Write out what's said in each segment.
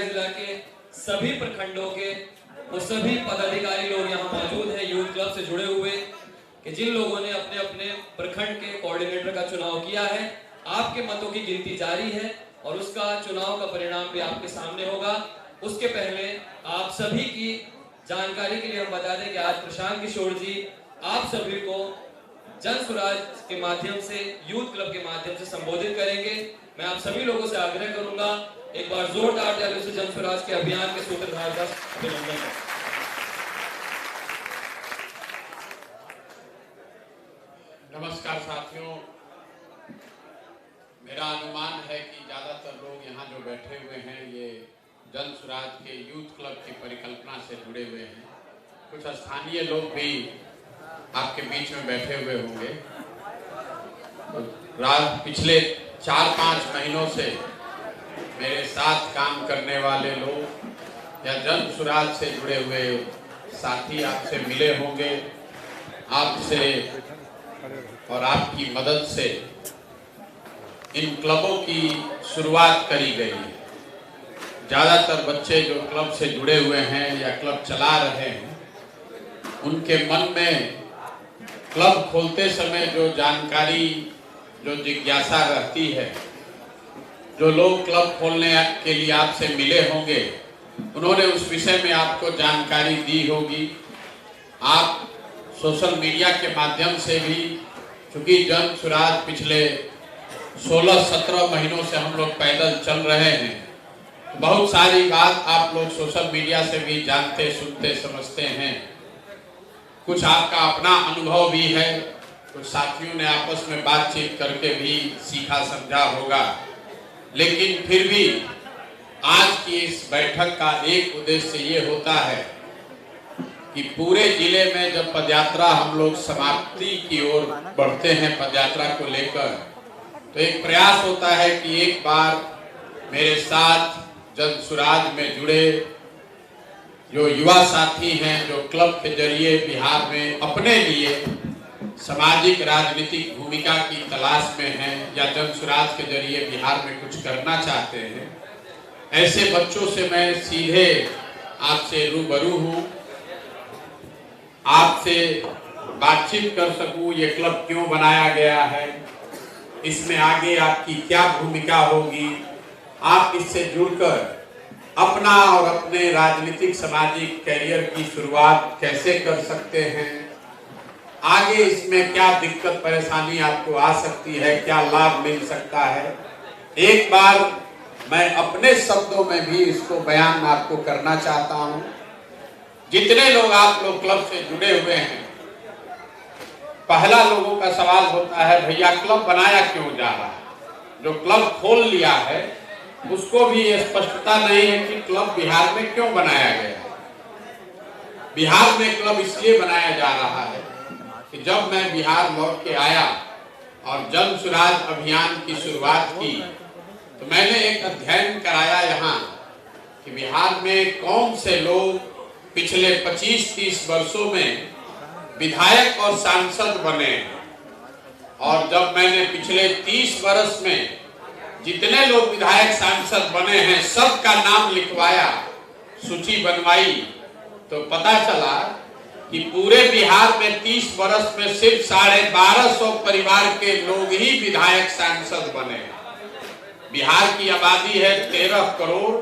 जिला के सभी प्रखंडों के वो सभी पदाधिकारी लोग यहाँ मौजूद हैं यूथ क्लब से जुड़े हुए, कि जिन लोगों ने अपने अपने प्रखंड के कोऑर्डिनेटर का चुनाव किया है। आपके मतों की गिनती जारी है और उसका चुनाव का परिणाम भी आपके सामने होगा। उसके पहले आप सभी की जानकारी के लिए हम बता दें कि आज प्रशांत किशोर जी आप सभी को जन स्वराज के माध्यम से, यूथ क्लब के माध्यम से संबोधित करेंगे। मैं आप सभी लोगों से आग्रह करूंगा एक बार जोरदार तालियों से जन स्वराज के अभियान के सूत्रधार का अभिनंदन करें। नमस्कार साथियों, मेरा अनुमान है कि ज़्यादातर लोग यहाँ जो बैठे हुए हैं ये जन स्वराज के यूथ क्लब की परिकल्पना से जुड़े हुए हैं। कुछ स्थानीय लोग भी आपके बीच में बैठे हुए होंगे। पिछले 4-5 महीनों से मेरे साथ काम करने वाले लोग या जन स्वराज से जुड़े हुए साथी आपसे मिले होंगे। आपसे और आपकी मदद से इन क्लबों की शुरुआत करी गई है। ज़्यादातर बच्चे जो क्लब से जुड़े हुए हैं या क्लब चला रहे हैं, उनके मन में क्लब खोलते समय जो जानकारी, जो जिज्ञासा रहती है, जो लोग क्लब खोलने के लिए आपसे मिले होंगे, उन्होंने उस विषय में आपको जानकारी दी होगी। आप सोशल मीडिया के माध्यम से भी, चूँकि जन स्वराज पिछले 16-17 महीनों से हम लोग पैदल चल रहे हैं, बहुत सारी बात आप लोग सोशल मीडिया से भी जानते, सुनते, समझते हैं। कुछ आपका अपना अनुभव भी है, कुछ साथियों ने आपस में बातचीत करके भी सीखा समझा होगा। लेकिन फिर भी आज की इस बैठक का एक उद्देश्य ये होता है कि पूरे जिले में जब पदयात्रा हम लोग समाप्ति की ओर बढ़ते हैं, पदयात्रा को लेकर, तो एक प्रयास होता है कि एक बार मेरे साथ जन स्वराज में जुड़े जो युवा साथी हैं, जो क्लब के जरिए बिहार में अपने लिए सामाजिक राजनीतिक भूमिका की तलाश में हैं या जन स्वराज के जरिए बिहार में कुछ करना चाहते हैं, ऐसे बच्चों से मैं सीधे आपसे रूबरू हूँ, आपसे बातचीत कर सकूँ। ये क्लब क्यों बनाया गया है, इसमें आगे आपकी क्या भूमिका होगी, आप इससे जुड़कर अपना और अपने राजनीतिक सामाजिक कैरियर की शुरुआत कैसे कर सकते हैं, आगे इसमें क्या दिक्कत परेशानी आपको आ सकती है, क्या लाभ मिल सकता है। एक बार मैं अपने शब्दों में भी इसको बयान आपको करना चाहता हूँ। जितने लोग आप लोग क्लब से जुड़े हुए हैं, पहला लोगों का सवाल होता है, भैया क्लब बनाया क्यों जा रहा है। जो क्लब खोल लिया है उसको भी ये स्पष्टता नहीं है कि क्लब बिहार में क्यों बनाया गया है। बिहार में क्लब इसलिए बनाया जा रहा है कि जब मैं बिहार लौट के आया और जन स्वराज अभियान की शुरुआत की, तो मैंने एक अध्ययन कराया यहाँ कि बिहार में कौन से लोग पिछले 25-30 वर्षों में विधायक और सांसद बने। और जब मैंने पिछले 30 वर्ष में जितने लोग विधायक सांसद बने हैं सबका नाम लिखवाया, सूची बनवाई, तो पता चला कि पूरे बिहार में 30 वर्ष में सिर्फ 1250 परिवार के लोग ही विधायक सांसद बने। बिहार की आबादी है 13 करोड़,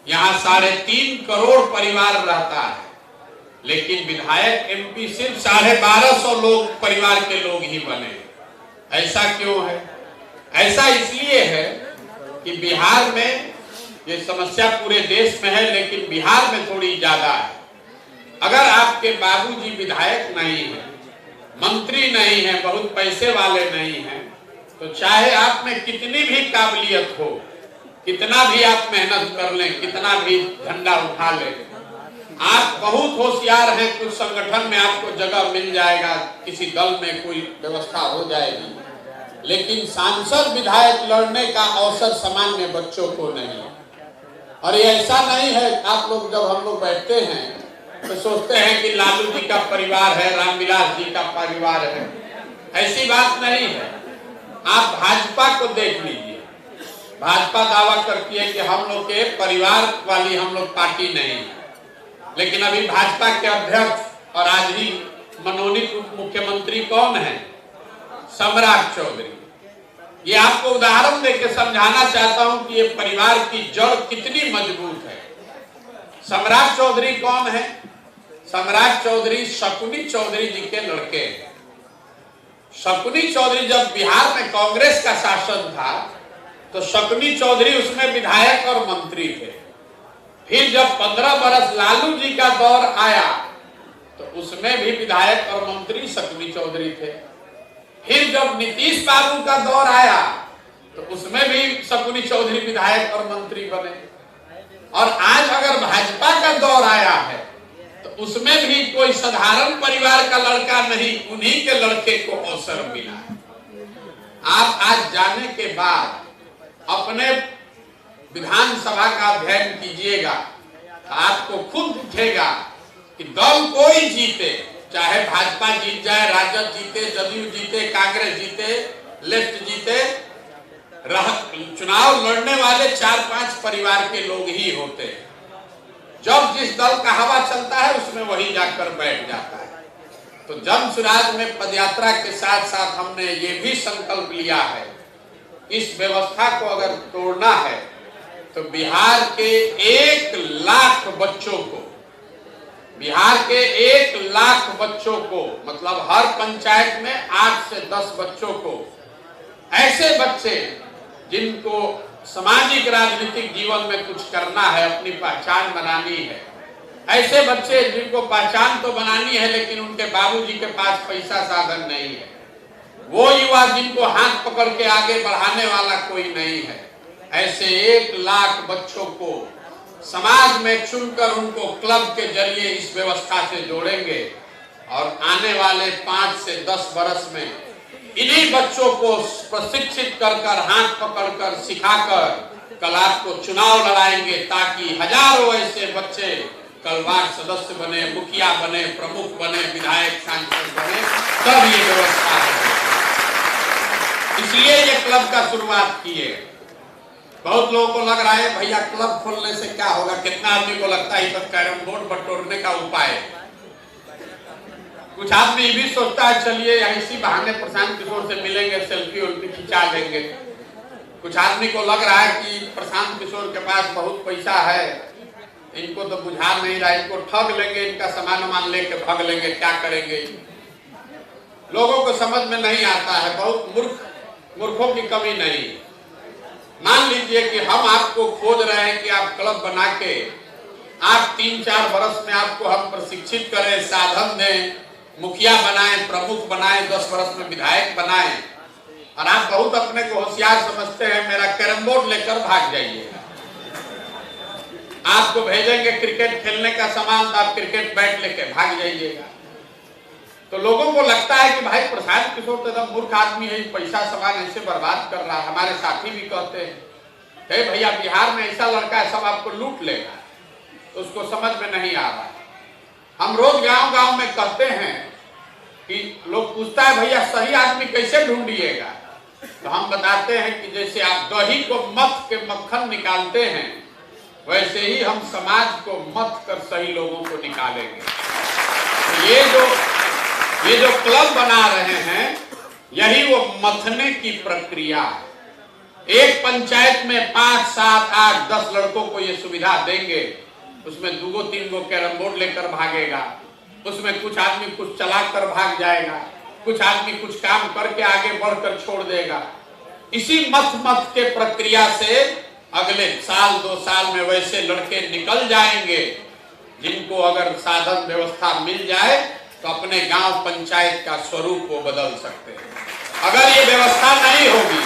यहाँ 3.5 करोड़ परिवार रहता है, लेकिन विधायक एमपी सिर्फ 1250 लोग परिवार के लोग ही बने। ऐसा क्यों है? ऐसा इसलिए है कि बिहार में ये समस्या पूरे देश में है, लेकिन बिहार में थोड़ी ज्यादा है। अगर आपके बाबूजी विधायक नहीं है, मंत्री नहीं है, बहुत पैसे वाले नहीं हैं, तो चाहे आप में कितनी भी काबिलियत हो, कितना भी आप मेहनत कर लें, कितना भी झंडा उठा लें, आप बहुत होशियार हैं, कुछ संगठन में आपको जगह मिल जाएगा, किसी दल में कोई व्यवस्था हो जाएगी, लेकिन सांसद विधायक लड़ने का अवसर सामान्य बच्चों को नहीं। और ये ऐसा नहीं है, आप लोग जब हम लोग बैठते हैं तो सोचते हैं कि लालू जी का परिवार है, रामविलास जी का परिवार है। ऐसी बात नहीं है। आप भाजपा को देख लीजिए, भाजपा दावा करती है कि हम लोग के परिवार वाली हम लोग पार्टी नहीं है, लेकिन अभी भाजपा के अध्यक्ष और आज ही मनोनीत उप मुख्यमंत्री कौन है? सम्राट चौधरी। ये आपको उदाहरण देकर समझाना चाहता हूं कि ये परिवार की जड़ कितनी मजबूत है। सम्राट चौधरी कौन है? सम्राट चौधरी शकुनी चौधरी जी के लड़के हैं। शकुनी चौधरी जब बिहार में कांग्रेस का शासन था तो शकुनी चौधरी उसमें विधायक और मंत्री थे। फिर जब 15 बरस लालू जी का दौर आया तो उसमें भी विधायक और मंत्री शकुनी चौधरी थे। फिर जब नीतीश बाबू का दौर आया तो उसमें भी शकुनी चौधरी विधायक और मंत्री बने। और आज अगर भाजपा का दौर आया है तो उसमें भी कोई साधारण परिवार का लड़का नहीं, उन्हीं के लड़के को अवसर मिला। आप आज जाने के बाद अपने विधानसभा का अध्ययन कीजिएगा, आपको खुद दिखेगा कि दल कोई जीते, चाहे भाजपा जीत जाए, राजद जीते, जदयू जीते, कांग्रेस जीते, लेफ्ट जीते, चुनाव लड़ने वाले 4-5 परिवार के लोग ही होते हैं। जब जिस दल का हवा चलता है उसमें वही जाकर बैठ जाता है। तो जन सुराज में पदयात्रा के साथ साथ हमने ये भी संकल्प लिया है, इस व्यवस्था को अगर तोड़ना है तो बिहार के 1 लाख बच्चों को, बिहार के 1 लाख बच्चों को, मतलब हर पंचायत में 8 से 10 बच्चों को, ऐसे बच्चे जिनको सामाजिक राजनीतिक जीवन में कुछ करना है, अपनी पहचान बनानी है, ऐसे बच्चे जिनको पहचान तो बनानी है लेकिन उनके बाबूजी के पास पैसा साधन नहीं है, वो युवा जिनको हाथ पकड़ के आगे बढ़ाने वाला कोई नहीं है, ऐसे 1 लाख बच्चों को समाज में चुनकर उनको क्लब के जरिए इस व्यवस्था से जोड़ेंगे। और आने वाले 5 से 10 बरस में इन्हीं बच्चों को प्रशिक्षित कर हाथ पकड़कर सिखाकर कल आपको चुनाव लड़ाएंगे, ताकि हजारों ऐसे बच्चे कल वार्ड सदस्य बने, मुखिया बने, प्रमुख बने, विधायक, सांसद बने, तब ये व्यवस्था है। इसलिए ये क्लब का शुरुआत किए। बहुत लोगों को लग रहा है भैया क्लब खोलने से क्या होगा, कितना आदमी को लगता है तो कैरम बोर्ड बटोरने का उपाय है। कुछ आदमी भी सोचता है चलिए इसी बहाने प्रशांत किशोर से मिलेंगे, सेल्फी उल्फी खिंचा लेंगे। कुछ आदमी को लग रहा है कि प्रशांत किशोर के पास बहुत पैसा है, इनको तो बुझा नहीं रहा, इनको ठग लेंगे, इनका सामान लेके भाग लेंगे, क्या करेंगे। लोगों को समझ में नहीं आता है, बहुत मूर्खों की कमी नहीं। मान लीजिए कि हम आपको खोज रहे हैं कि आप क्लब बना के आप 3-4 बरस में आपको हम प्रशिक्षित करें, साधन दें, मुखिया बनाएं, प्रमुख बनाएं, 10 बरस में विधायक बनाएं, और आप बहुत अपने को होशियार समझते हैं, मेरा कैरम बोर्ड लेकर भाग जाइएगा। आपको भेजेंगे क्रिकेट खेलने का सामान तो आप क्रिकेट बैट लेके भाग जाइएगा। तो लोगों को लगता है कि भाई प्रशांत किशोर तो एकदम मूर्ख आदमी है, पैसा सामान ऐसे बर्बाद कर रहा है। हमारे साथी भी कहते हैं भैया बिहार में ऐसा लड़का है सब आपको लूट लेगा, तो उसको समझ में नहीं आ रहा है। हम रोज गांव-गांव में कहते हैं कि लोग पूछता है भैया सही आदमी कैसे ढूंढिएगा, तो हम बताते हैं कि जैसे आप दही को मथ के मक्खन निकालते हैं, वैसे ही हम समाज को मथ कर सही लोगों को निकालेंगे। तो ये जो क्लब बना रहे हैं यही वो मथने की प्रक्रिया है। एक पंचायत में 5, 7, 8, 10 लड़कों को ये सुविधा देंगे, उसमें 2-3 गो कैरम बोर्ड लेकर भागेगा, उसमें कुछ आदमी कुछ चला कर भाग जाएगा, कुछ आदमी कुछ काम करके आगे बढ़कर छोड़ देगा। इसी मथ के प्रक्रिया से अगले साल 2 साल में वैसे लड़के निकल जाएंगे जिनको अगर साधन व्यवस्था मिल जाए तो अपने गांव पंचायत का स्वरूप वो बदल सकते हैं। अगर ये व्यवस्था नहीं होगी,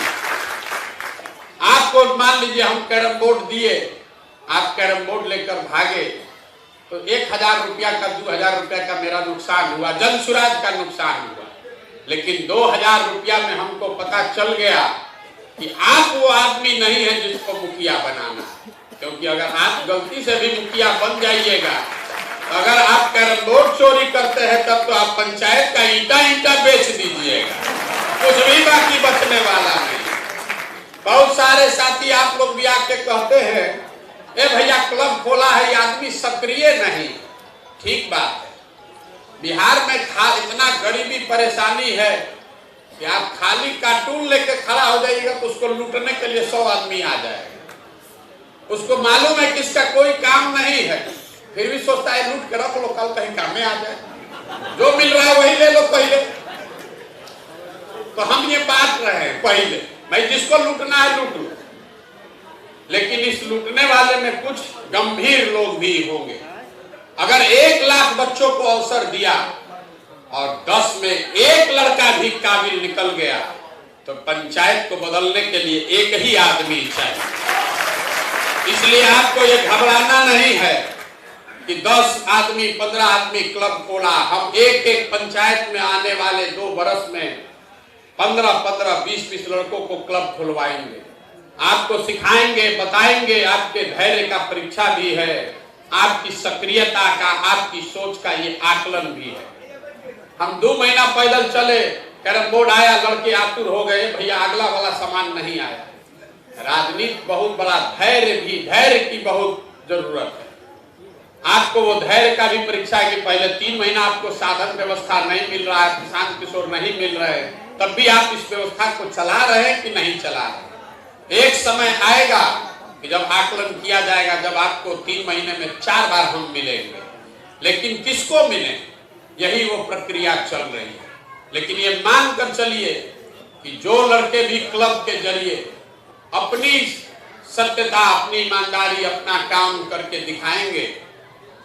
आपको मान लीजिए हम कैरम बोर्ड दिए, आप कैरम बोर्ड लेकर भागे, तो 1000 रुपया का 2000 रुपया का मेरा नुकसान हुआ, जन सुराज का नुकसान हुआ। लेकिन 2000 रुपया में हमको पता चल गया कि आप वो आदमी नहीं है जिसको मुखिया बनाना, क्योंकि अगर आप गलती से भी मुखिया बन जाइएगा, अगर आप कैरम बोर्ड चोरी करते हैं तब तो आप पंचायत का ईंटा बेच दीजिएगा, कुछ भी बाकी बचने वाला नहीं। बहुत सारे साथी आप लोग भी आके कहते हैं ए भैया क्लब खोला है, ये आदमी सक्रिय नहीं। ठीक बात है, बिहार में इतना गरीबी परेशानी है कि आप खाली कार्टून लेके खड़ा हो जाइएगा तो उसको लूटने के लिए 100 आदमी आ जाएगा। उसको मालूम है कि इसका कोई काम नहीं है, फिर भी सोचता है लूट के रख लो, कल कहीं काम में आ जाए, जो मिल रहा है वही ले लो पहले। तो हम ये बात रहे हैं पहले, भाई जिसको लूटना है लूट लो, लेकिन इस लूटने वाले में कुछ गंभीर लोग भी होंगे। अगर 1 लाख बच्चों को अवसर दिया और 10 में 1 लड़का भी काबिल निकल गया तो पंचायत को बदलने के लिए एक ही आदमी चाहिए। इसलिए आपको ये घबराना नहीं है कि 10 आदमी 15 आदमी क्लब खोला। हम एक पंचायत में आने वाले 2 बरस में 15-15, 20-20 लड़कों को क्लब खुलवाएंगे, आपको सिखाएंगे, बताएंगे। आपके धैर्य का परीक्षा भी है, आपकी सक्रियता का, आपकी सोच का ये आकलन भी है। हम 2 महीना पैदल चले, कैरम बोर्ड आया, लड़के आतुर हो गए, भैया अगला वाला सामान नहीं आया। राजनीति बहुत बड़ा धैर्य की बहुत जरूरत है। आपको वो धैर्य का भी परीक्षा है कि पहले 3 महीना आपको साधन व्यवस्था नहीं मिल रहा है, प्रशांत किशोर नहीं मिल रहे, तब भी आप इस व्यवस्था को चला रहे हैं कि नहीं चला रहे। एक समय आएगा कि जब आकलन किया जाएगा, जब आपको 3 महीने में 4 बार हम मिलेंगे, लेकिन किसको मिले यही वो प्रक्रिया चल रही है। लेकिन ये मान कर चलिए कि जो लड़के भी क्लब के जरिए अपनी सत्यता, अपनी ईमानदारी, अपना काम करके दिखाएंगे,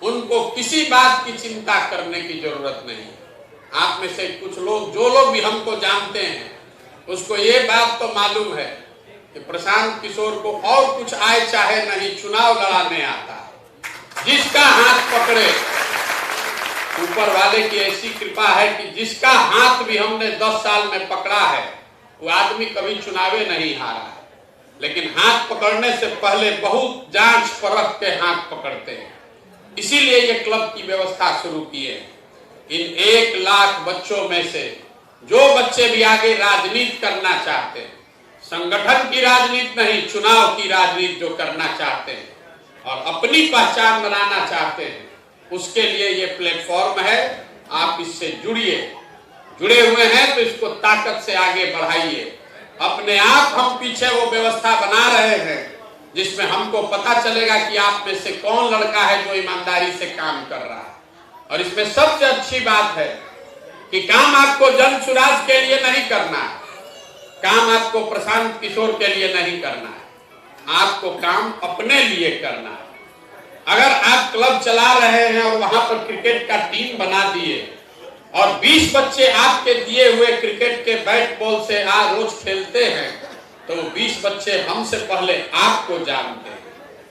उनको किसी बात की चिंता करने की जरूरत नहीं। आप में से कुछ लोग, जो लोग भी हमको जानते हैं, उसको ये बात तो मालूम है कि प्रशांत किशोर को और कुछ आए चाहे नहीं, चुनाव लड़ाने आता। जिसका हाथ पकड़े, ऊपर वाले की ऐसी कृपा है कि जिसका हाथ भी हमने 10 साल में पकड़ा है वो आदमी कभी चुनावे नहीं हारा है। लेकिन हाथ पकड़ने से पहले बहुत जांच परख के हाथ पकड़ते हैं। इसीलिए ये क्लब की व्यवस्था शुरू की है। इन 1 लाख बच्चों में से जो बच्चे भी आगे राजनीति करना चाहते हैं, संगठन की राजनीति नहीं, चुनाव की राजनीति जो करना चाहते हैं और अपनी पहचान बनाना चाहते हैं, उसके लिए ये प्लेटफॉर्म है। आप इससे जुड़े हुए हैं तो इसको ताकत से आगे बढ़ाइए। अपने आप हम पीछे वो व्यवस्था बना रहे हैं जिसमें हमको पता चलेगा कि आप में से कौन लड़का है जो ईमानदारी से काम कर रहा है। और इसमें सबसे अच्छी बात है कि काम आपको जन सुराज के लिए नहीं करना है, काम आपको प्रशांत किशोर के लिए नहीं करना है, आपको काम अपने लिए करना है। अगर आप क्लब चला रहे हैं और वहां पर क्रिकेट का टीम बना दिए और 20 बच्चे आपके दिए हुए क्रिकेट के बैट बॉल से रोज खेलते हैं, तो 20 बच्चे हमसे पहले आपको जानते हैं।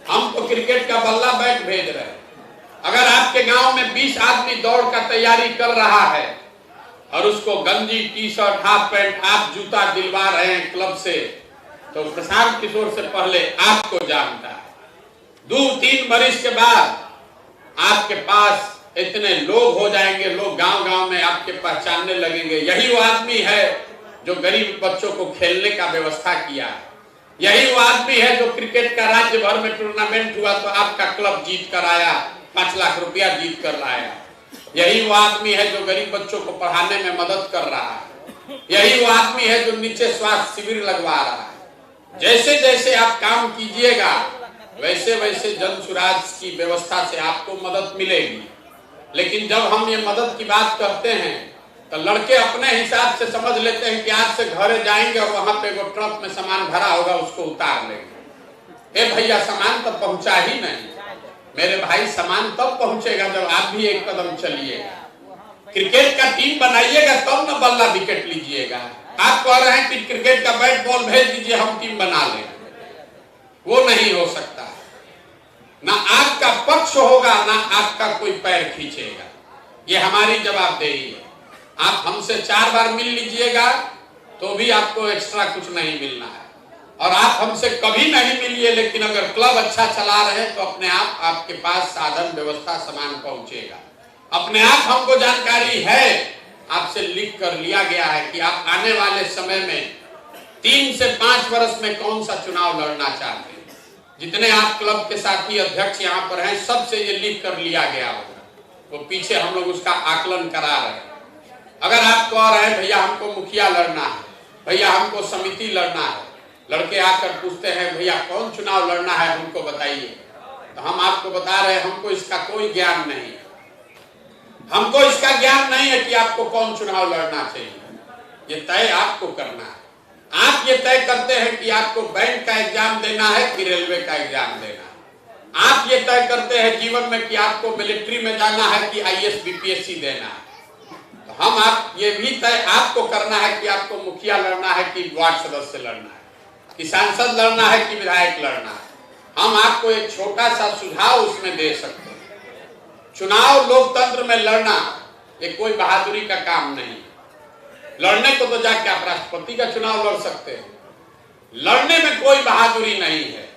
हम तो क्रिकेट का बल्ला बैट भेज रहे हैं। अगर आपके गांव में 20 आदमी दौड़ का तैयारी कर रहा है और उसको गंजी, टी-शर्ट, हाफ पैंट, आप जूता दिलवा रहे हैं क्लब से, तो प्रशांत किशोर से पहले आपको जानता है। 2-3 बरिस के बाद आपके पास इतने लोग हो जाएंगे, लोग गांव-गांव में आपके पहचानने लगेंगे। यही वो आदमी है जो गरीब बच्चों को खेलने का व्यवस्था किया है। यही वो आदमी है जो क्रिकेट का राज्य भर में टूर्नामेंट हुआ तो आपका क्लब जीत कर आया, 5 लाख रुपया जीत कर लाया। यही वो आदमी है जो गरीब बच्चों को पढ़ाने में मदद कर रहा है। यही वो आदमी है जो नीचे स्वास्थ्य शिविर लगवा रहा है। जैसे जैसे आप काम कीजिएगा वैसे वैसे जन सुराज की व्यवस्था से आपको मदद मिलेगी। लेकिन जब हम ये मदद की बात करते हैं तो लड़के अपने हिसाब से समझ लेते हैं कि आज से घरे जाएंगे और वहां पे वो ट्रक में सामान भरा होगा, उसको उतार लेंगे। ए भैया, सामान तो पहुंचा ही नहीं। मेरे भाई, सामान तब पहुंचेगा जब आप भी एक कदम चलिएगा। क्रिकेट का टीम बनाइएगा तब न बल्ला विकेट लीजिएगा। आप कह रहे हैं कि क्रिकेट का बैट बॉल भेज दीजिए, हम टीम बना लेंगे, वो नहीं हो सकता। ना आपका पक्ष होगा, ना आपका कोई पैर खींचेगा। ये हमारी जवाबदेही है। आप हमसे 4 बार मिल लीजिएगा तो भी आपको एक्स्ट्रा कुछ नहीं मिलना है। और आप हमसे कभी नहीं मिलिए, लेकिन अगर क्लब अच्छा चला रहे हैं तो अपने आप आपके पास साधन, व्यवस्था, सामान पहुंचेगा। अपने आप हमको जानकारी है, आपसे लिख कर लिया गया है कि आप आने वाले समय में 3 से 5 वर्ष में कौन सा चुनाव लड़ना चाहते हैं। जितने आप क्लब के साथी अध्यक्ष यहाँ पर हैं, सबसे ये लिख कर लिया गया होगा, वो पीछे हम लोग उसका आकलन करा रहे हैं। अगर आप कह रहे हैं भैया हमको मुखिया लड़ना है, भैया हमको समिति लड़ना है, लड़के आकर पूछते हैं भैया कौन चुनाव लड़ना है हमको बताइए, तो हम आपको बता रहे हैं हमको इसका कोई ज्ञान नहीं है। हमको इसका ज्ञान नहीं है कि आपको कौन चुनाव लड़ना चाहिए, ये तय आपको करना है। आप ये तय करते हैं कि आपको बैंक का एग्जाम देना है कि रेलवे का एग्जाम देना है। आप ये तय करते हैं जीवन में कि आपको मिलिट्री में जाना है कि IAS BPSC देना है। तो हम आप ये भी तय आपको करना है कि आपको मुखिया लड़ना है कि वार्ड सदस्य लड़ना है, कि सांसद लड़ना है कि विधायक लड़ना है। हम आपको एक छोटा सा सुझाव उसमें दे सकते हैं। चुनाव लोकतंत्र में लड़ना ये कोई बहादुरी का काम नहीं। लड़ने को तो जाके आप राष्ट्रपति का चुनाव लड़ सकते हैं, लड़ने में कोई बहादुरी नहीं है,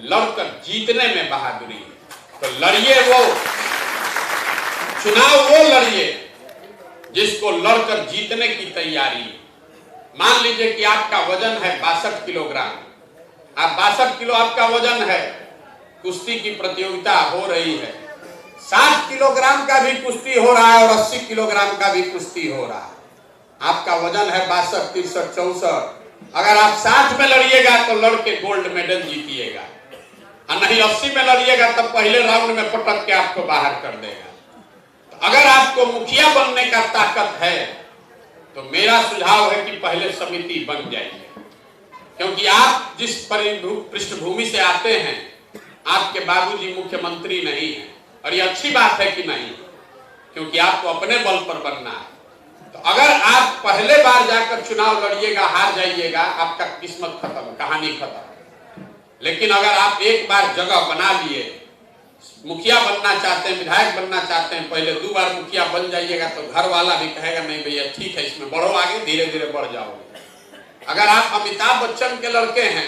लड़कर जीतने में बहादुरी है। तो लड़िए, वो चुनाव वो लड़िए जिसको लड़कर जीतने की तैयारी है। मान लीजिए कि आपका वजन है 62 किलोग्राम, आप 62 किलो आपका वजन है, कुश्ती की प्रतियोगिता हो रही है, 60 किलोग्राम का भी कुश्ती हो रहा है और 80 किलोग्राम का भी कुश्ती हो रहा है। आपका वजन है 62, 63, 64। अगर आप 60 में लड़िएगा तो लड़के गोल्ड मेडल जीतिएगा, और नहीं 80 में लड़िएगा तब पहले राउंड में पटक के आपको बाहर कर देगा। तो अगर आपको मुखिया बनने का ताकत है तो मेरा सुझाव है कि पहले समिति बन जाइए, क्योंकि आप जिस पृष्ठभूमि से आते हैं, आपके बाबूजी मुख्यमंत्री नहीं है, और ये अच्छी बात है कि नहीं, क्योंकि आपको अपने बल पर बनना है। तो अगर आप पहले बार जाकर चुनाव लड़िएगा, हार जाइएगा, आपका किस्मत खत्म, कहानी खत्म। लेकिन अगर आप एक बार जगह बना लिए, मुखिया बनना चाहते हैं, विधायक बनना चाहते हैं, पहले 2 बार मुखिया बन जाइएगा तो घर वाला भी कहेगा नहीं भैया ठीक है, इसमें बढ़ो आगे, धीरे धीरे बढ़ जाओगे। अगर आप अमिताभ बच्चन के लड़के हैं,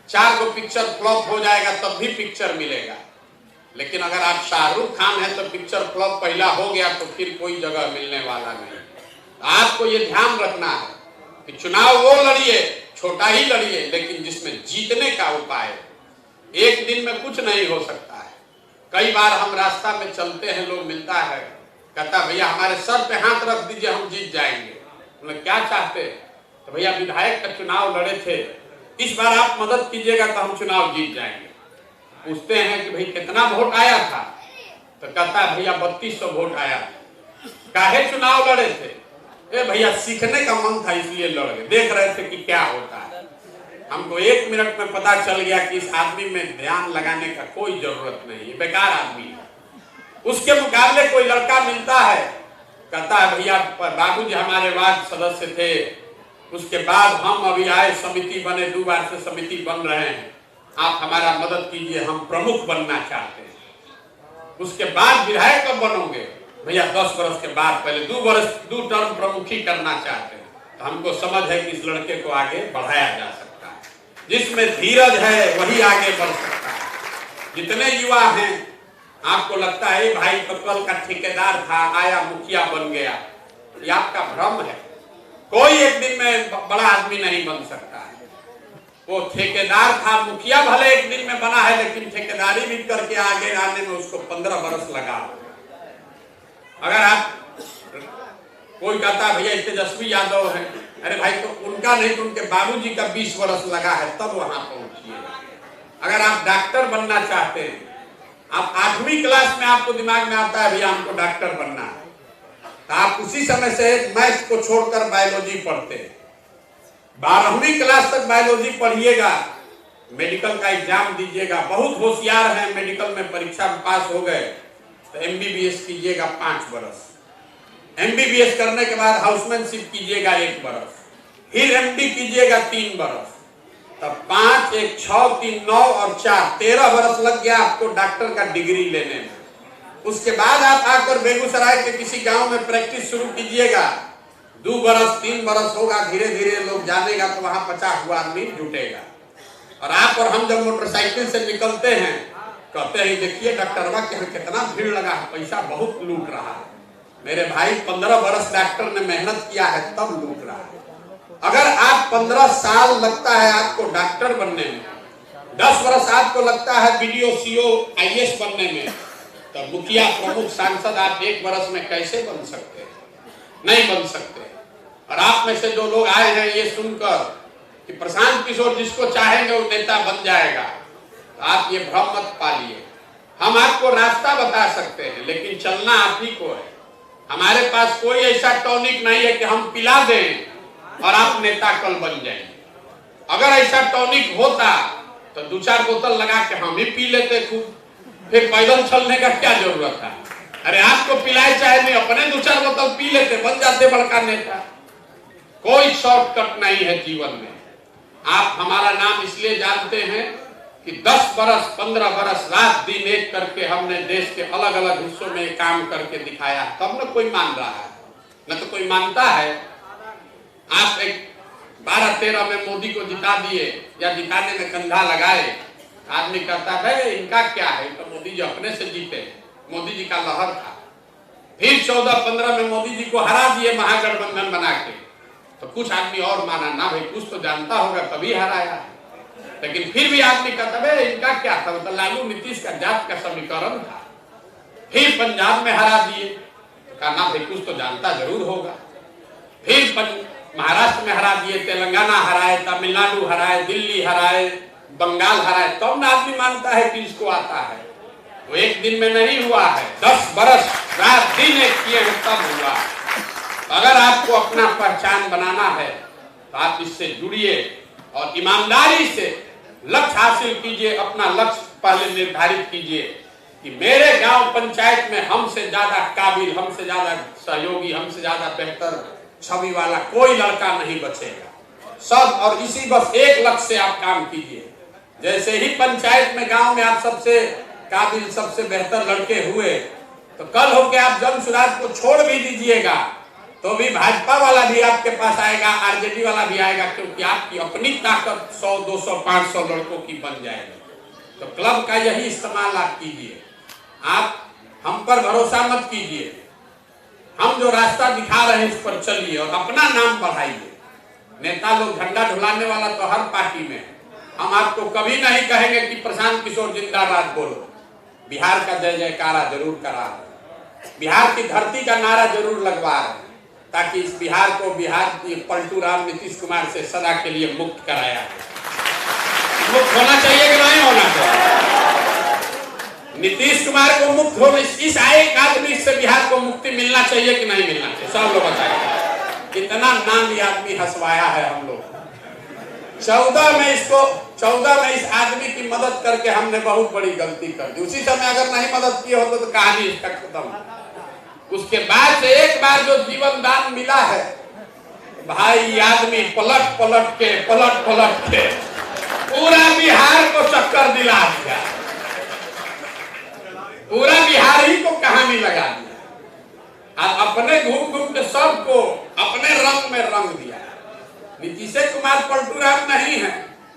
4 गो पिक्चर फ्लॉप हो जाएगा तब भी पिक्चर मिलेगा। लेकिन अगर आप शाहरुख खान हैं तो पिक्चर फ्लॉप पहला हो गया तो फिर कोई जगह मिलने वाला नहीं। आपको ये ध्यान रखना है कि चुनाव वो लड़िए, छोटा ही लड़िए, लेकिन जिसमें जीतने का उपाय। एक दिन में कुछ नहीं हो सकता है। कई बार हम रास्ता में चलते हैं, लोग मिलता है, कहता भैया हमारे सर पे हाथ रख दीजिए हम जीत जाएंगे। बोले क्या चाहते, तो भैया विधायक का चुनाव लड़े थे, इस बार आप मदद कीजिएगा तो हम चुनाव जीत जाएंगे। पूछते हैं कि भाई कितना वोट आया था, तो कहता है भैया 3200 वोट आया था। काहे चुनाव लड़े थे? भैया सीखने का मन था इसलिए लड़ गए, देख रहे थे कि क्या होता है। हमको 1 मिनट में पता चल गया कि इस आदमी में ध्यान लगाने का कोई जरूरत नहीं, बेकार आदमी है। उसके मुकाबले कोई लड़का मिलता है, कहता है भैया बाबूजी हमारे वार्ड सदस्य थे, उसके बाद हम अभी आए, समिति बने, 2 बार से समिति बन रहे हैं, आप हमारा मदद कीजिए, हम प्रमुख बनना चाहते हैं। उसके बाद विधायक कब बनोगे? भैया 10 वर्ष के बाद, पहले 2 टर्म प्रमुखी करना चाहते हैं। तो हमको समझ है कि इस लड़के को आगे बढ़ाया जा सकता है, जिसमें धीरज है वही आगे बढ़ सकता है। जितने युवा हैं आपको लगता है भाई तो कल का ठेकेदार था, आया मुखिया बन गया, ये आपका भ्रम है। कोई एक दिन में बड़ा आदमी नहीं बन सकता है। वो ठेकेदार था, मुखिया भले एक दिन में बना है, लेकिन ठेकेदारी भी करके आगे आने में उसको 15 वर्ष लगा। अगर आप कोई कहता है भैया तेजस्वी यादव है, अरे भाई तो उनका नहीं तो उनके बाबूजी का 20 वर्ष लगा है, तब वहां पहुंचिए। अगर आप डॉक्टर बनना चाहते हैं, आप 8वीं क्लास में आपको दिमाग में आता है भैया हमको डॉक्टर बनना है, तो आप उसी समय से मैथ को छोड़कर बायोलॉजी पढ़ते हैं। 12वीं क्लास तक बायोलॉजी पढ़िएगा, मेडिकल का एग्जाम दीजिएगा। बहुत होशियार है, मेडिकल में परीक्षा में पास हो गए तो MBBS कीजिएगा 5 वर्ष। MBBS करने के बाद हाउसमैनशिप कीजिएगा 1 वर्ष, फिर MD कीजिएगा 3 वर्ष, तब 5, 1, 6, 3, 9 और 4, 13 वर्ष लग गया आपको डॉक्टर का डिग्री लेने में। उसके बाद आप आकर बेगूसराय के किसी गांव में प्रैक्टिस शुरू कीजिएगा, 2 वर्ष 3 वर्ष होगा, धीरे धीरे लोग जानेगा तो वहां 50 आदमी जुटेगा। और आप और हम जब मोटरसाइकिल से निकलते हैं, कहते हैं देखिए डॉक्टरवा के यहाँ कितना भीड़ लगा है, पैसा बहुत लूट रहा है। मेरे भाई 15 वर्ष डॉक्टर ने मेहनत किया है तब लूट रहा है। अगर आप 15 साल लगता है आपको डॉक्टर बनने में, 10 वर्ष आपको लगता है बीडीओ सीओ आईएएस बनने में, तो मुखिया प्रमुख सांसद आप 1 वर्ष में कैसे बन सकते हैं? नहीं बन सकते। और आप में से जो लोग आए हैं ये सुनकर कि प्रशांत किशोर जिसको चाहेंगे वो नेता बन जाएगा, तो आप ये भ्रम मत पालिए। हम आपको रास्ता बता सकते हैं, लेकिन चलना आप ही को है। हमारे पास कोई ऐसा टॉनिक नहीं है कि हम पिला दें और आप नेता कल बन जाएंगे। अगर ऐसा टॉनिक होता तो 2-4 बोतल लगा के हम ही पी लेते खूब, फिर पैदल चलने का क्या जरूरत है? अरे आपको पिलाए चाहे नहीं, अपने 2-4 बोतल पी लेते, बन जाते बड़का नेता। कोई शॉर्टकट नहीं है जीवन में। आप हमारा नाम इसलिए जानते हैं कि 10 बरस 15 बरस रात दिन एक करके हमने देश के अलग अलग हिस्सों में काम करके दिखाया, तब न कोई मान रहा है, न तो कोई मानता है। आप एक 12-13 में मोदी को जिता दिए या जिताने में कंधा लगाए, आदमी कहता है इनका क्या है, तो मोदी जी अपने से जीते, मोदी जी का लहर था। फिर 14-15 में मोदी जी को हरा दिए महागठबंधन बना के, तो कुछ आदमी और माना ना भाई कुछ तो जानता होगा तभी हराया। लेकिन फिर भी आदमी कहता है इनका क्या था, मतलब लालू नीतीश का जात का समीकरण था। फिर पंजाब में हरा दिए, तो कहा ना भाई कुछ तो जानता जरूर होगा। फिर महाराष्ट्र में हरा दिए, तेलंगाना हराए, तमिलनाडु हराए, दिल्ली हराए, बंगाल हराए, तब ना आदमी मानता है कि इसको आता है। वो एक दिन में नहीं हुआ है, 10 बरस रात दिन एक किए हैं तब हुआ। अगर आपको अपना पहचान बनाना है तो आप इससे जुड़िए और ईमानदारी से लक्ष्य हासिल कीजिए। अपना लक्ष्य पहले निर्धारित कीजिए कि मेरे गांव पंचायत में हमसे ज्यादा काबिल, हमसे ज्यादा सहयोगी, हमसे ज्यादा बेहतर छवि वाला कोई लड़का नहीं बचेगा सब। और इसी बस एक लक्ष्य से आप काम कीजिए। जैसे ही पंचायत में गांव में आप सबसे काबिल सबसे बेहतर लड़के हुए, तो कल होके आप जन सुराज को छोड़ भी दीजिएगा तो भी भाजपा वाला भी आपके पास आएगा, आरजेडी वाला भी आएगा, क्योंकि आपकी अपनी ताकत 100, 200, 500 लड़कों की बन जाएगी। तो क्लब का यही इस्तेमाल आप कीजिए। आप हम पर भरोसा मत कीजिए, हम जो रास्ता दिखा रहे हैं इस पर चलिए और अपना नाम बढ़ाइए। नेता लोग झंडा ढुलाने वाला तो हर पार्टी में, हम आपको कभी नहीं कहेंगे कि प्रशांत किशोर जिंदाबाद बोलो। बिहार का जय जयकारा जरूर करा, बिहार की धरती का नारा जरूर लगवा रहे, ताकि इस बिहार को, बिहार की पलटू राम नीतीश कुमार से सदा के लिए मुक्त कराया। मुक्त होना चाहिए कि नहीं होना चाहिए? नीतीश कुमार को मुक्त होने, इस एक आदमी से बिहार को मुक्ति मिलना चाहिए कि नहीं मिलना चाहिए? सब लोग बताइए। इतना नाम आदमी हंसवाया है हम लोग। 14 में इस आदमी की मदद करके हमने बहुत बड़ी गलती कर दी। उसी समय अगर नहीं मदद किए होते तो कहानी इसका खत्म। उसके बाद से एक बार जो जीवन दान मिला है भाई, आदमी पलट पलट के पूरा बिहार को चक्कर दिला दिया, पूरा बिहार ही को कहानी लगा दिया और अपने घूम घूम के सबको अपने रंग में रंग दिया। नीतीश कुमार पलटू राम नहीं है,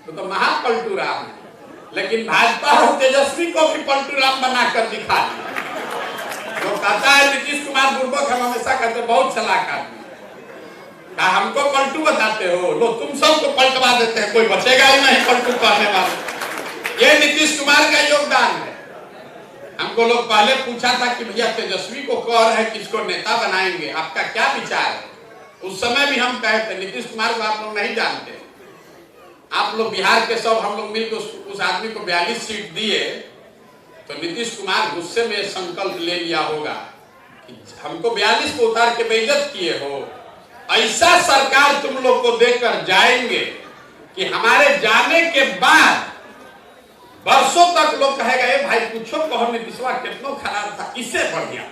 तो महा पलटू राम है, लेकिन भाजपा और तेजस्वी को भी पलटू राम बनाकर दिखा दिया। जो कहता है नीतीश कुमार बुर्बक, हम हमेशा कहते बहुत चालाक आदमी, हमको पलटू बताते हो, लो तुम सबको पलटवा देते हैं, कोई बचेगा ही नहीं पलटू करने वाले। ये नीतीश कुमार का योगदान है। हमको लोग पहले पूछा था कि भैया तेजस्वी को कह रहे हैं किसको नेता बनाएंगे, आपका क्या विचार है? उस समय भी हम कहते नीतीश कुमार को आप लोग नहीं जानते, आप लोग बिहार के सब हम लोग मिलकर उस आदमी को 42 सीट दिए, तो नीतीश कुमार गुस्से में संकल्प ले लिया होगा कि हमको 42 को उतार के बेइज्जत किए हो, ऐसा सरकार तुम लोग को देकर जाएंगे कि हमारे जाने के बाद वर्षों तक लोग कहेगा ए भाई पूछो कहो नीतीशवा कितना खराब था, इससे बढ़िया।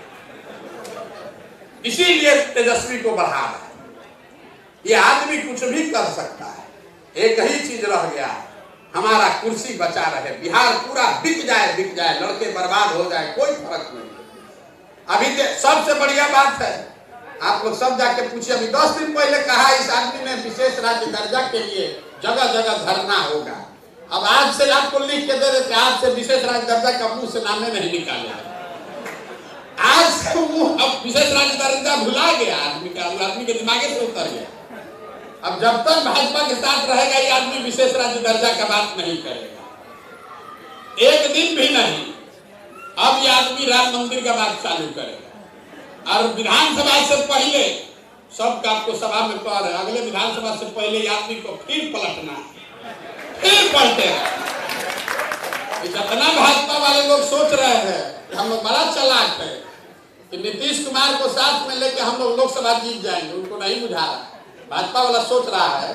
इसीलिए तेजस्वी को बढ़ा रहा है। ये आदमी कुछ भी कर सकता है, एक ही चीज रह गया, हमारा कुर्सी बचा रहे, बिहार पूरा बिक जाए, लड़के बर्बाद हो जाए, कोई फर्क नहीं। अभी सबसे बढ़िया बात है, आप लोग सब जाके पूछिए, अभी 10 दिन पहले कहा इस आदमी ने विशेष राज्य दर्जा के लिए जगह जगह धरना होगा। अब आज से आपको लिख के दे देते, आज से विशेष राज्य दर्जा का मुंह से नामे नहीं निकाले। आज से अब विशेष राज्य दर्जा भुला गया आदमी का, आदमी के दिमागे से उतर गया। अब जब तक भाजपा के साथ रहेगा ये आदमी विशेष राज्य दर्जा का बात नहीं करेगा, एक दिन भी नहीं। अब ये आदमी राम मंदिर का बात चालू करेगा और विधानसभा से पहले सबका आपको सभा में कह रहे, अगले विधानसभा से पहले ये आदमी को फिर पलटना, फिर पलटेगा। जितना भाजपा वाले लोग सोच रहे हैं कि हम लोग बड़ा चालाक है कि नीतीश कुमार को साथ में लेके हम लोग लोकसभा जीत जाएंगे, उनको नहीं बुझा रहा। भाजपा वाला सोच रहा है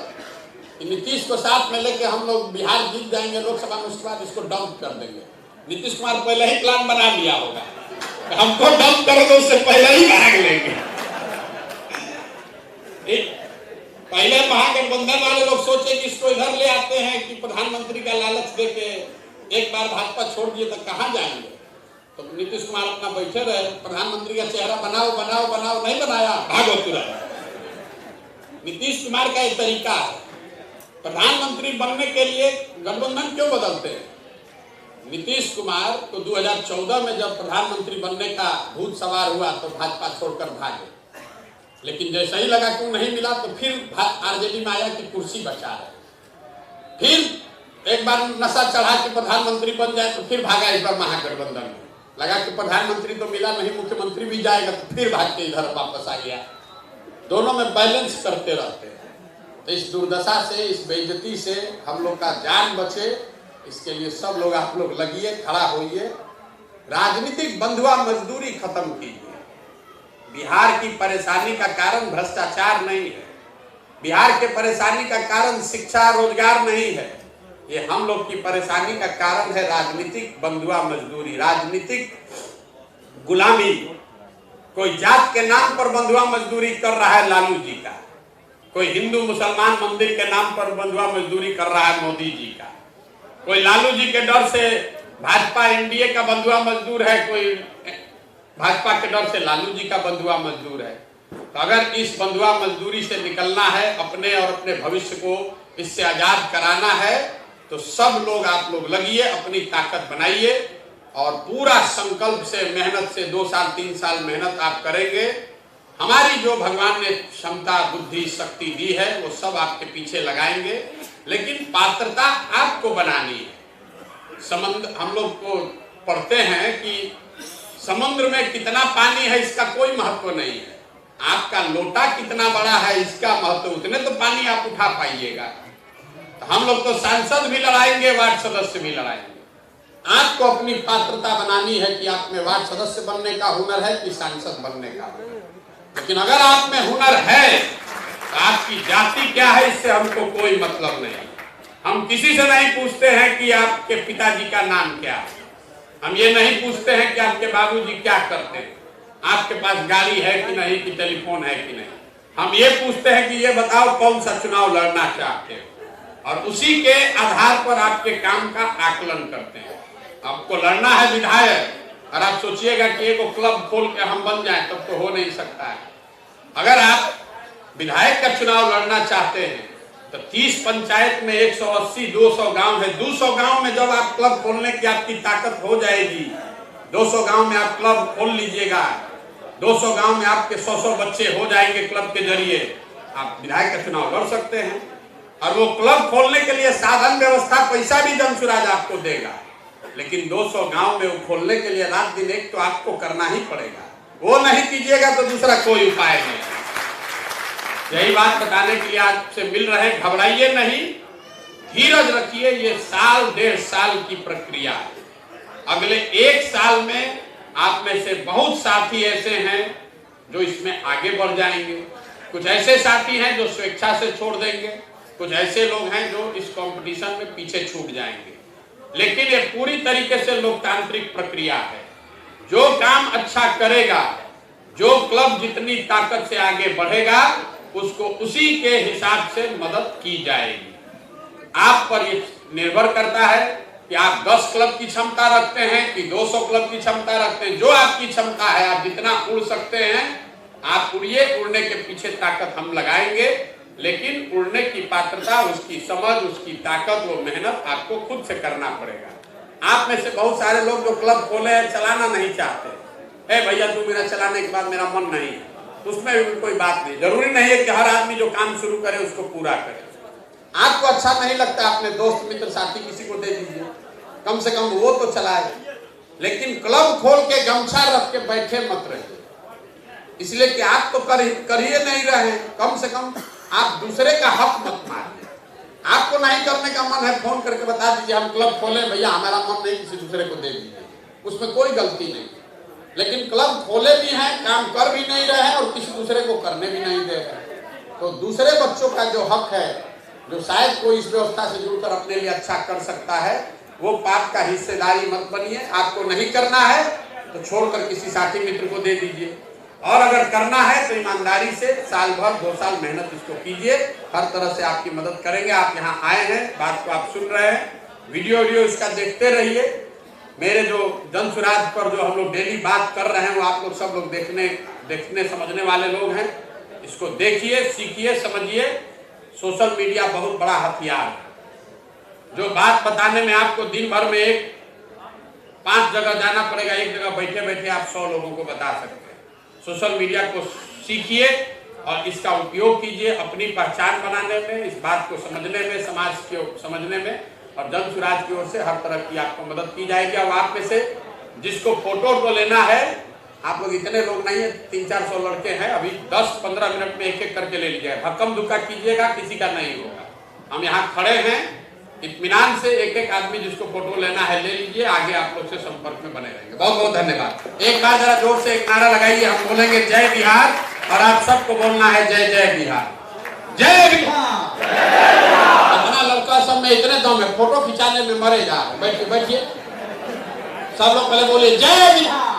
कि नीतीश को साथ में लेके हम लोग बिहार जीत जाएंगे लोकसभा में, उसके बाद इसको डंप कर देंगे। नीतीश कुमार पहले ही प्लान बना लिया होगा, हमको डंप करोगे उससे पहले ही भाग लेंगे। पहले महागठबंधन वाले लोग सोचे कि इसको इधर ले आते हैं कि प्रधानमंत्री का लालच देके एक बार भाजपा छोड़ दिए तो कहां जाएंगे। तो नीतीश कुमार अपना बैठे रहे, प्रधानमंत्री का चेहरा बनाओ बनाओ बनाओ, नहीं बनाया, भागो तुरंत। नीतीश कुमार का एक तरीका है, प्रधानमंत्री बनने के लिए गठबंधन क्यों बदलते हैं। नीतीश कुमार को 2014 में जब प्रधानमंत्री बनने का भूत सवार हुआ तो भाजपा छोड़कर भागे, लेकिन जैसा ही लगा कि नहीं मिला तो फिर आरजेडी में आया कि कुर्सी बचा है। फिर एक बार नशा चढ़ा के प्रधानमंत्री बन जाए तो फिर भागा इस बार महागठबंधन में, लगा कि प्रधानमंत्री तो मिला नहीं, मुख्यमंत्री भी जाएगा, तो फिर भाग के इधर वापस आ गया। दोनों में बैलेंस करते रहते हैं। तो इस दुर्दशा से, इस बेइज्जती से हम लोग का जान बचे, इसके लिए सब लोग आप लोग लगिए, खड़ा होइए। राजनीतिक बंधुआ मजदूरी खत्म कीजिए। बिहार की परेशानी का कारण भ्रष्टाचार नहीं है, बिहार के परेशानी का कारण शिक्षा रोजगार नहीं है, ये हम लोग की परेशानी का कारण है राजनीतिक बंधुआ मजदूरी, राजनीतिक गुलामी। कोई जात के नाम पर बंधुआ मजदूरी कर रहा है लालू जी का, कोई हिंदू मुसलमान मंदिर के नाम पर बंधुआ मजदूरी कर रहा है मोदी जी का, कोई लालू जी के डर से भाजपा एनडीए का बंधुआ मजदूर है, कोई भाजपा के डर से लालू जी का बंधुआ मजदूर है। तो अगर इस बंधुआ मजदूरी से निकलना है, अपने और अपने भविष्य को इससे आजाद कराना है, तो सब लोग आप लोग लगिए, अपनी ताकत बनाइए और पूरा संकल्प से, मेहनत से 2 साल 3 साल मेहनत आप करेंगे। हमारी जो भगवान ने क्षमता बुद्धि शक्ति दी है वो सब आपके पीछे लगाएंगे, लेकिन पात्रता आपको बनानी है। समुद्र, हम लोग को पढ़ते हैं कि समुद्र में कितना पानी है इसका कोई महत्व नहीं है, आपका लोटा कितना बड़ा है इसका महत्व, उतने तो पानी आप उठा पाइएगा। तो हम लोग तो सांसद भी लड़ाएंगे, वार्ड सदस्य भी लड़ाएंगे। आपको अपनी पात्रता बनानी है कि आप में वार्ड सदस्य बनने का हुनर है कि सांसद बनने का हुनर। लेकिन अगर आप में हुनर है तो आपकी जाति क्या है इससे हमको कोई मतलब नहीं। हम किसी से नहीं पूछते हैं कि आपके पिताजी का नाम क्या है, हम ये नहीं पूछते हैं कि आपके बाबूजी क्या करते हैं, आपके पास गाड़ी है कि नहीं, कि टेलीफोन है कि नहीं। हम ये पूछते हैं कि ये बताओ कौन सा चुनाव लड़ना चाहते हो, और उसी के आधार पर आपके काम का आकलन करते हैं। आपको लड़ना है विधायक और आप सोचिएगा कि एक क्लब खोल के हम बन जाएं, तब तो हो नहीं सकता है। अगर आप विधायक का चुनाव लड़ना चाहते हैं तो 30 पंचायत में 180-200 गांव है, 200 गांव में जब आप क्लब खोलने की आपकी ताकत हो जाएगी, 200 गांव में आप क्लब खोल लीजिएगा, 200 गांव में आपके 100 बच्चे हो जाएंगे क्लब के जरिए, आप विधायक का चुनाव लड़ सकते हैं। और वो क्लब खोलने के लिए साधन व्यवस्था पैसा भी जमशुराज आपको देगा, लेकिन 200 गांव में वो खोलने के लिए रात दिन एक तो आपको करना ही पड़ेगा। वो नहीं कीजिएगा तो दूसरा कोई उपाय नहीं। यही बात बताने के लिए आपसे मिल रहे, घबराइए नहीं, धीरज रखिए। ये साल 1.5 साल की प्रक्रिया है। अगले 1 साल में आप में से बहुत साथी ऐसे हैं जो इसमें आगे बढ़ जाएंगे, कुछ ऐसे साथी हैं जो स्वेच्छा से छोड़ देंगे, कुछ ऐसे लोग हैं जो इस कंपटीशन में पीछे छूट जाएंगे। लेकिन ये पूरी तरीके से लोकतांत्रिक प्रक्रिया है। जो काम अच्छा करेगा, जो क्लब जितनी ताकत से आगे बढ़ेगा, उसको उसी के हिसाब से मदद की जाएगी। आप पर ये निर्भर करता है कि आप 10 क्लब की क्षमता रखते हैं कि 200 क्लब की क्षमता रखते हैं। जो आपकी क्षमता है, आप जितना उड़ सकते हैं आप उड़िए, उड़ने के पीछे ताकत हम लगाएंगे, लेकिन उड़ने की पात्रता, उसकी समझ, उसकी ताकत, वो मेहनत आपको खुद से करना पड़ेगा। आप में से बहुत सारे लोग जो क्लब खोले हैं चलाना नहीं चाहते, भैया तू मेरा चलाने के बाद मेरा मन नहीं है, तो उसमें भी कोई बात नहीं, जरूरी नहीं है कि हर आदमी जो काम शुरू करे उसको पूरा करे। आपको अच्छा नहीं लगता अपने दोस्त मित्र साथी किसी को दे दीजिए, कम से कम वो तो चलाए, लेकिन क्लब खोल के गमछा रख के बैठे मत रहिए, इसलिए कि आप तो कर ही नहीं रहे हैं। कम से कम आप दूसरे का हक मत मारिए। आपको नहीं करने का मन है, फोन करके बता दीजिए हम क्लब खोले भैया, हमारा मन नहीं, किसी दूसरे को दे दीजिए, उसमें कोई गलती नहीं। लेकिन क्लब खोले भी हैं, काम कर भी नहीं रहे हैं और किसी दूसरे को करने भी नहीं दे रहे, तो दूसरे बच्चों का जो हक है, जो शायद कोई इस व्यवस्था से जुड़कर अपने लिए अच्छा कर सकता है, वो पाप का हिस्सेदारी मत बनिए। आपको नहीं करना है तो छोड़कर किसी साथी मित्र को दे दीजिए, और अगर करना है तो ईमानदारी से साल भर 2 साल मेहनत इसको कीजिए, हर तरह से आपकी मदद करेंगे। आप यहाँ आए हैं, बात को आप सुन रहे हैं, वीडियो इसका देखते रहिए। मेरे जो जन सुराज पर जो हम लोग डेली बात कर रहे हैं, वो आप लोग सब लोग देखने समझने वाले लोग हैं। इसको देखिए, सीखिए, समझिए। सोशल मीडिया बहुत बड़ा हथियार है, जो बात बताने में आपको दिन भर में 5 जगह जाना पड़ेगा, एक जगह बैठे बैठे आप 100 लोगों को बता सकते हैं। सोशल मीडिया को सीखिए और इसका उपयोग कीजिए अपनी पहचान बनाने में, इस बात को समझने में, समाज को समझने में, और जन सुराज की ओर से हर तरह की आपको मदद की जाएगी। अब आप में से जिसको फोटो को लेना है, आप लोग इतने लोग नहीं है, 300-400 लड़के हैं, अभी 10-15 मिनट में एक एक करके ले लीजिएगा, हकम दुक्का कीजिएगा, किसी का नहीं होगा। हम यहाँ खड़े हैं, इत्मीनान से एक एक आदमी जिसको फोटो लेना है ले लीजिए, आगे आप लोग से संपर्क में बने रहेंगे। बहुत बहुत धन्यवाद। एक बार जरा जोर से एक नारा लगाइए, हम बोलेंगे जय बिहार, और आप सबको बोलना है जय जय बिहार, जय बिहार। अपना लड़का सब में इतने दम है, फोटो खिंचाने में मरे जा रहे। बैठिए बैठिए, सब लोग पहले बोलिए जय बिहार।